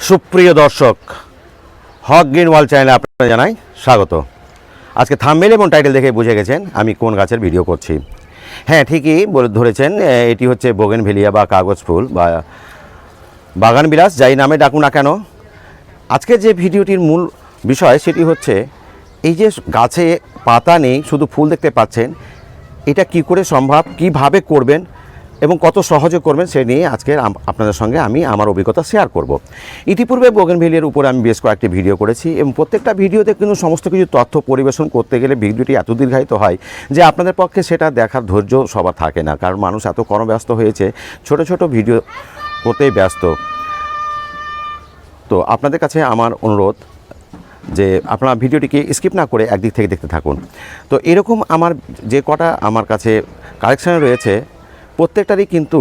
সুপ্রিয় দর্শক, হক green world চ্যানেলে আপনারা জানাই স্বাগত। আজকে থাম্বনেল এবং টাইটেল দেখে বুঝে গেছেন আমি কোন গাছের ভিডিও করছি। হ্যাঁ, ঠিকই বলে ধরেছেন, এটি হচ্ছে বোগেনভেলিয়া বা কাগজ ফুল বা বাগান বিলাস, যাই নামে ডাকুন না কেন। আজকের যে ভিডিওটির মূল বিষয় সেটি হচ্ছে এই যে গাছে পাতা নেই, শুধু ফুল দেখতে পাচ্ছেন, এটা কি করে সম্ভব, কিভাবে করবেন এবং কত সহজে করবেন সে নিয়ে আজকে আপনাদের সঙ্গে আমি আমার অভিজ্ঞতা শেয়ার করব। ইতিপূর্বে বোগেনভেলিয়ার উপরে আমি বেশ কয়েকটি ভিডিও করেছি এবং প্রত্যেকটা ভিডিওতে কিন্তু সমস্ত কিছু তথ্য পরিবেশন করতে গেলে ভিডিওটি এত দীর্ঘায়িত হয় যে আপনাদের পক্ষে সেটা দেখার ধৈর্য সবার থাকে না, কারণ মানুষ এত কর্মব্যস্ত হয়েছে, ছোট ছোট ভিডিও করতেই ব্যস্ত। তো আপনাদের কাছে আমার অনুরোধ যে আপনারা ভিডিওটিকে স্কিপ না করে একদিক থেকে দেখতে থাকুন। তো এরকম আমার যে কটা আমার কাছে কালেকশানে রয়েছে প্রত্যেকটারই কিন্তু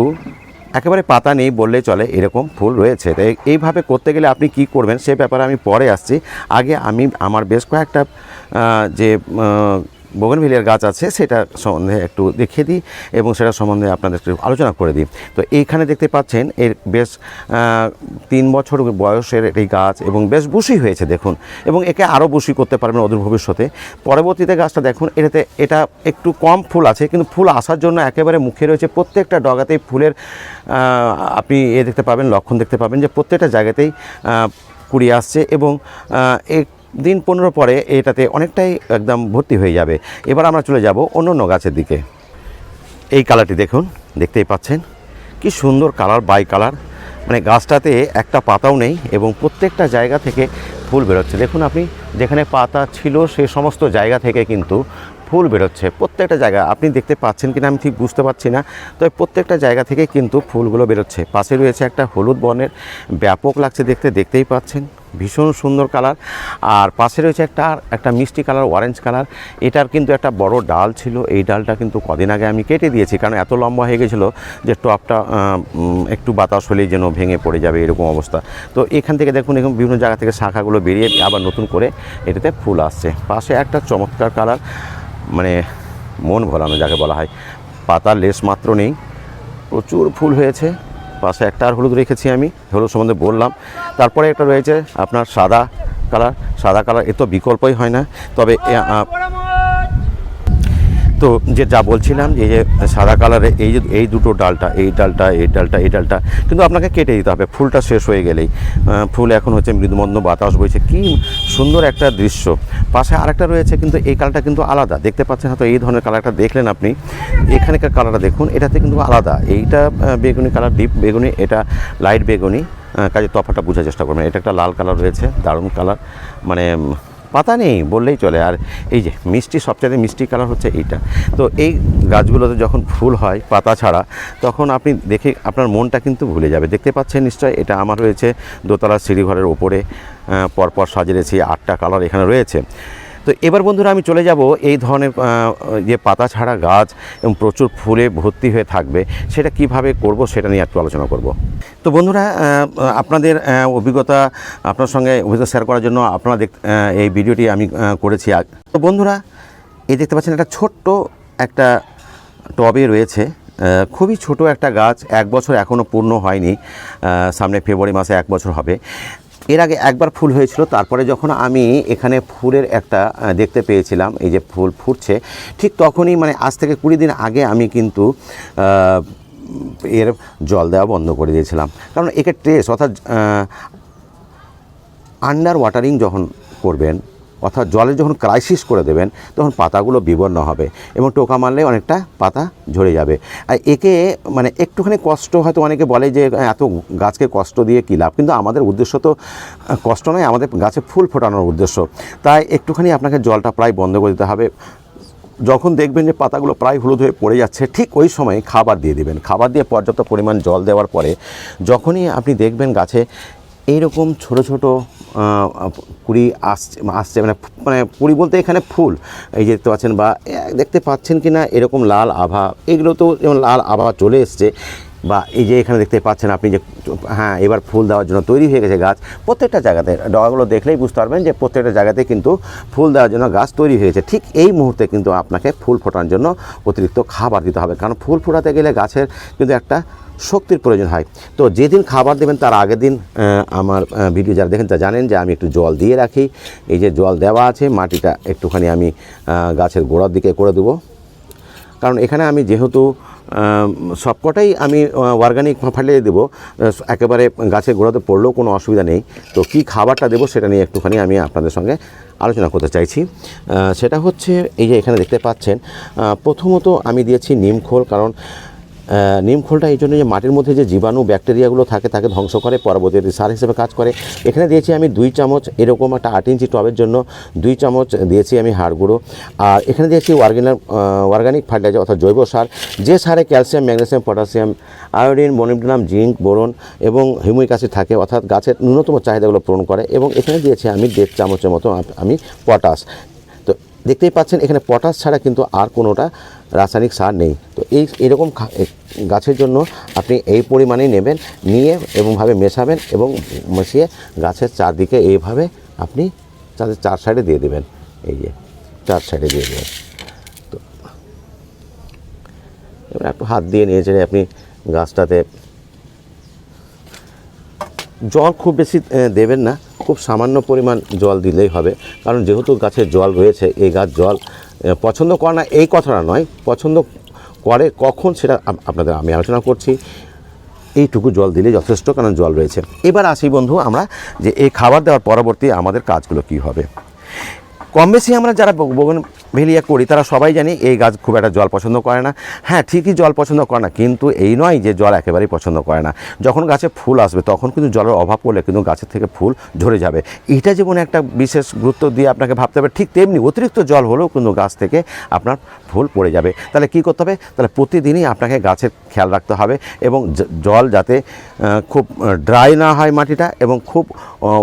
একেবারে পাতা নেই বললেই চলে, এরকম ফুল রয়েছে। তাই এইভাবে করতে গেলে আপনি কি করবেন সে ব্যাপারে আমি পরে আসছি। আগে আমি আমার বেশ কয়েকটা যে বোগেনভেলিয়ার গাছ আছে সেটা সম্বন্ধে একটু দেখিয়ে দিই এবং সেটা সম্বন্ধে আপনাদের একটু আলোচনা করে দিই। তো এইখানে দেখতে পাচ্ছেন এর বেশ 3 বছর বয়সের এই গাছ এবং বেশ বুশি হয়েছে দেখুন, এবং একে আরও বুশি করতে পারবেন অদূর ভবিষ্যতে। পরবর্তীতে গাছটা দেখুন, এটা একটু কম ফুল আছে, কিন্তু ফুল আসার জন্য একেবারে মুখে রয়েছে। প্রত্যেকটা ডগাতেই ফুলের আপনি দেখতে পাবেন, লক্ষণ দেখতে পাবেন যে প্রত্যেকটা জায়গাতেই কুড়ি আসছে এবং দিন 15 পরে এটাতে অনেকটাই একদম ভর্তি হয়ে যাবে। এবার আমরা চলে যাব অন্য গাছের দিকে। এই কালারটি দেখুন, দেখতেই পাচ্ছেন কি সুন্দর কালার, বাই কালার, মানে গাছটাতে একটা পাতাও নেই এবং প্রত্যেকটা জায়গা থেকে ফুল বেরোচ্ছে। দেখুন আপনি যেখানে পাতা ছিল সে সমস্ত জায়গা থেকে কিন্তু ফুল বেরোচ্ছে। প্রত্যেকটা জায়গা আপনি দেখতে পাচ্ছেন কিনা আমি ঠিক বুঝতে পারছি না, তবে প্রত্যেকটা জায়গা থেকে কিন্তু ফুলগুলো বেরোচ্ছে। পাশে রয়েছে একটা হলুদ বর্ণের, ব্যাপক লাগছে দেখতেই পাচ্ছেন, ভীষণ সুন্দর কালার। আর পাশে রয়েছে একটা মিষ্টি কালার, অরেঞ্জ কালার। এটার কিন্তু একটা বড় ডাল ছিল, এই ডালটা কিন্তু কদিন আগে আমি কেটে দিয়েছি, কারণ এত লম্বা হয়ে গেছিলো যে টপটা একটু বাতাস হলেই যেন ভেঙে পড়ে যাবে এরকম অবস্থা। তো এখান থেকে দেখুন এখন বিভিন্ন জায়গা থেকে শাখাগুলো বেরিয়ে আবার নতুন করে এটাতে ফুল আসছে। পাশে একটা চমৎকার কালার, মানে মন ভরানো যাকে বলা হয়, পাতার লেশ মাত্র নেই, প্রচুর ফুল হয়েছে। পাশে একটা আর হলুদ রেখেছি, আমি হলুদ সম্বন্ধে বললাম। তারপরে একটা রয়েছে আপনার সাদা কালার, এ তো বিকল্পই হয় না। তবে তো যা বলছিলাম যে সাদা কালারে এই দুটো ডালটা, এই ডালটা কিন্তু আপনাকে কেটে দিতে হবে ফুলটা শেষ হয়ে গেলেই। ফুল এখন হচ্ছে মৃদুমন্দ বাতাস বইছে, কি সুন্দর একটা দৃশ্য। পাশে আরেকটা রয়েছে, কিন্তু এই কালারটা কিন্তু আলাদা, দেখতে পাচ্ছেন হয়তো এই ধরনের কালারটা দেখলেন আপনি, এখানকার কালারটা দেখুন, এটাতে কিন্তু আলাদা। এইটা বেগুনি কালার, ডিপ বেগুনি, এটা লাইট বেগুনি, কাজে তফাৎটা বোঝার চেষ্টা করবেন। এটা একটা লাল কালার রয়েছে, দারুণ কালার, মানে পাতা নেই বললেই চলে। আর এই যে সবচেয়ে মিষ্টি কালার হচ্ছে এইটা। তো এই গাছগুলোতে যখন ফুল হয় পাতা ছাড়া, তখন আপনি দেখে আপনার মনটা কিন্তু ভুলে যাবে। দেখতে পাচ্ছেন নিশ্চয়, এটা আমার রয়েছে দোতলার সিঁড়িঘরের ওপরে, পরপর সাজিয়েছি 8টা কালার এখানে রয়েছে। তো এবার বন্ধুরা আমি চলে যাব এই ধরনের যে পাতা ছাড়া গাছ এবং প্রচুর ফুলে ভর্তি হয়ে থাকবে, সেটা কিভাবে করব সেটা নিয়ে একটু আলোচনা করব। তো বন্ধুরা, আপনাদের অভিজ্ঞতা আপনার সঙ্গে শেয়ার করার জন্য আপনারা এই ভিডিওটি আমি করেছি। তো বন্ধুরা, এই দেখতে পাচ্ছেন একটা ছোট্ট একটা টবে রয়েছে, খুবই ছোট একটা গাছ, 1 বছর এখনও পূর্ণ হয়নি, সামনে ফেব্রুয়ারি মাসে 1 বছর হবে। এর আগে একবার ফুল হয়েছিল, তারপরে যখন আমি এখানে ফুলের একটা দেখতে পেয়েছিলাম, এই যে ফুল ফুটছে, ঠিক তখনই মানে আজ থেকে 20 দিন আগে আমি কিন্তু এর জল দেওয়া বন্ধ করে দিয়েছিলাম। কারণ একে ট্রেস অর্থাৎ আন্ডার ওয়াটারিং যখন করবেন, অর্থাৎ জলের যখন ক্রাইসিস করে দেবেন, তখন পাতাগুলো বিবর্ণ হবে এবং টোকা মারলে অনেকটা পাতা ঝরে যাবে। আর একে মানে একটুখানি কষ্ট, হয়তো অনেকে বলে যে এত গাছকে কষ্ট দিয়ে কী লাভ, কিন্তু আমাদের উদ্দেশ্য তো কষ্ট নয়, আমাদের গাছে ফুল ফোটানোর উদ্দেশ্য। তাই একটুখানি আপনাকে জলটা প্রায় বন্ধ করে দিতে হবে। যখন দেখবেন যে পাতাগুলো প্রায় হলুদ হয়ে পড়ে যাচ্ছে, ঠিক ওই সময় খাবার দিয়ে দেবেন। খাবার দিয়ে পর্যাপ্ত পরিমাণ জল দেওয়ার পরে যখনই আপনি দেখবেন গাছে এইরকম ছোট ছোট কুড়ি আসছে, মানে কুড়ি বলতে এখানে ফুল, এই যে দেখতে পাচ্ছেন বা দেখতে পাচ্ছেন কি না এরকম লাল আভা, এগুলো তো যেমন লাল আভা চলে এসছে, বা এই যে এখানে দেখতে পাচ্ছেন আপনি যে হ্যাঁ এবার ফুল দেওয়ার জন্য তৈরি হয়ে গেছে গাছ। প্রত্যেকটা জায়গাতে ডগাগুলো দেখলেই বুঝতে পারবেন যে প্রত্যেকটা জায়গাতে কিন্তু ফুল দেওয়ার জন্য গাছ তৈরি হয়েছে। ঠিক এই মুহূর্তে কিন্তু আপনাকে ফুল ফোটানোর জন্য অতিরিক্ত খাবার দিতে হবে, কারণ ফুল ফোটাতে গেলে গাছের কিন্তু একটা শক্তির প্রয়োজন হয়। তো যেদিন খাবার দেবেন তার আগের দিন আমার ভিডিও যারা দেখেন তা জানেন যে আমি একটু জল দিয়ে রাখি। এই যে জল দেওয়া আছে, মাটিটা একটুখানি আমি গাছের গোড়ার দিকে করে দেবো, কারণ এখানে আমি যেহেতু সবকটাই আমি অর্গানিক ফার্টিলাইজার দেবো, একেবারে গাছের গোড়াতে পড়লেও কোনো অসুবিধা নেই। তো কী খাবারটা দেবো সেটা নিয়ে একটুখানি আমি আপনাদের সঙ্গে আলোচনা করতে চাইছি। সেটা হচ্ছে এই যে এখানে দেখতে পাচ্ছেন, প্রথমত আমি দিয়েছি নিম খোল, কারণ নিম খোলটা এই জন্য যে মাটির মধ্যে যে জীবাণু ব্যাকটেরিয়াগুলো থাকে তাকে ধ্বংস করে, পরবর্তীতে সার হিসেবে কাজ করে। এখানে দিয়েছি আমি 2 চামচ, এরকম একটা 8 ইঞ্চি টবের জন্য 2 চামচ দিয়েছি আমি হাড় গুঁড়ো। আর এখানে দিয়েছি অর্গানিক ফার্টিলাইজার অর্থাৎ জৈব সার, যে সারে calcium, magnesium, potassium, iodine, molybdenum, zinc, boron এবং হিউমিক অ্যাসিড থাকে, অর্থাৎ গাছের ন্যূনতম চাহিদাগুলো পূরণ করে। এবং এখানে দিয়েছি আমি 1.5 চামচের মতো আমি পটাশ। তো দেখতেই পাচ্ছেন এখানে পটাশ ছাড়া কিন্তু আর কোনোটা রাসায়নিক সার নেই। তো এরকম গাছের জন্য আপনি এই পরিমাণেই নেবেন, নিয়ে এরকমভাবে মেশাবেন এবং মিশিয়ে গাছের চারদিকে এইভাবে আপনি চার সাইডে দিয়ে দেবেন। এই যে 4 সাইডে দিয়ে দেবেন। তো এবার একটু হাত দিয়ে নিয়ে চলে আপনি গাছটাতে জল খুব বেশি দেবেন না, খুব সামান্য পরিমাণ জল দিলেই হবে। কারণ যেহেতু গাছের জল রয়েছে, এই গাছ জল পছন্দ করে না এই কথাটা নয়, পছন্দ করে কখন সেটা আপনাদের আমি আলোচনা করছি। এইটুকু জল দিলে যথেষ্ট, কারণ জল রয়েছে। এবার আসি বন্ধু আমরা যে এই খাবার দেওয়ার পরবর্তী আমাদের কাজগুলো কি হবে। কম বেশি আমরা যারা বোগানভেলিয়া করি তারা সবাই জানি এই গাছ খুব একটা জল পছন্দ করে না। হ্যাঁ, ঠিকই জল পছন্দ করে না, কিন্তু এই নয় যে জল একেবারেই পছন্দ করে না। যখন গাছে ফুল আসবে তখন কিন্তু জলের অভাব পড়লে কিন্তু গাছের থেকে ফুল ঝরে যাবে। এটা যেমন একটা বিশেষ গুরুত্ব দিয়ে আপনাকে ভাবতে হবে, ঠিক তেমনি অতিরিক্ত জল হলেও কিন্তু গাছ থেকে আপনার ফুল পড়ে যাবে। তাহলে কী করতে হবে? তাহলে প্রতিদিনই আপনাকে গাছের খেয়াল রাখতে হবে এবং জল যাতে খুব ড্রাই না হয় মাটিটা, এবং খুব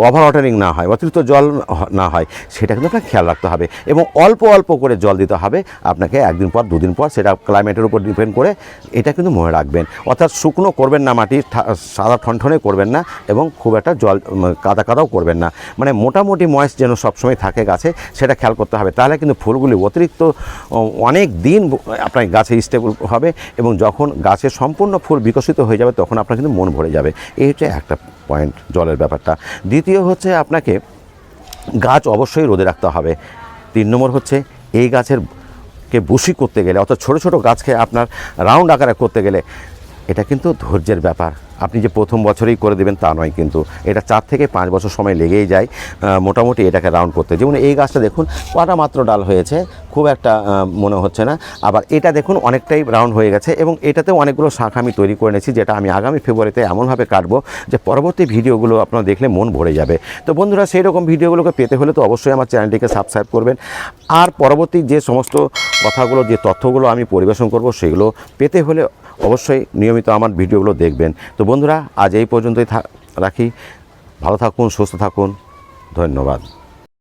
ওভার ওয়াটারিং না হয়, অতিরিক্ত জল না হয়, সেটা কিন্তু আপনাকে খেয়াল রাখতে হবে। এবং অল্প অল্প করে জল দিতে হবে আপনাকে, 1 দিন পর 2 দিন পর, সেটা ক্লাইমেটের উপর ডিপেন্ড করে। এটা কিন্তু মনে রাখবেন, অর্থাৎ শুকনো করবেন না, মাটি সাদা ঠনঠনে করবেন না, এবং খুব একটা জল কাদা কাদাও করবেন না, মানে মোটামুটি ময়েস্ট যেন সবসময় থাকে গাছে, সেটা খেয়াল করতে হবে। তাহলে কিন্তু ফুলগুলি অতিরিক্ত অনেক দিন আপনার গাছে স্টেবল হবে, এবং যখন গাছের সম্পূর্ণ ফুল বিকশিত হয়ে যাবে তখন আপনার কিন্তু মন ভরে যাবে। এই হচ্ছে একটা পয়েন্ট, জলের ব্যাপারটা। দ্বিতীয় হচ্ছে আপনাকে গাছ অবশ্যই রোদে রাখতে হবে। 3 নম্বর হচ্ছে এই গাছেরকে বুশি করতে গেলে, অর্থাৎ ছোটো ছোটো গাছকে আপনার রাউন্ড আকারে করতে গেলে এটা কিন্তু ধৈর্যের ব্যাপার। আপনি যে প্রথম বছরেই করে দেবেন তা নয়, কিন্তু এটা 4 থেকে 5 বছর সময় লেগেই যায় মোটামুটি এটাকে রাউন্ড করতে। যেমন এই গাছটা দেখুন কটা মাত্র ডাল হয়েছে, খুব একটা মনে হচ্ছে না। আবার এটা দেখুন অনেকটাই রাউন্ড হয়ে গেছে, এবং এটাতেও অনেকগুলো শাখা আমি তৈরি করে নিয়েছি, যেটা আমি আগামী ফেব্রুয়ারিতে এমনভাবে কাটবো যে পরবর্তী ভিডিওগুলো আপনারা দেখলে মন ভরে যাবে। তো বন্ধুরা, সেই রকম ভিডিওগুলোকে পেতে হলে তো অবশ্যই আমার চ্যানেলটিকে সাবস্ক্রাইব করবেন। আর পরবর্তী যে সমস্ত কথাগুলো, যে তথ্যগুলো আমি পরিবেশন করব, সেগুলো পেতে হলে অবশ্যই নিয়মিত আমার ভিডিওগুলো দেখবেন। তো বন্ধুরা, আজ এই পর্যন্তই রাখি। ভালো থাকুন, সুস্থ থাকুন, ধন্যবাদ।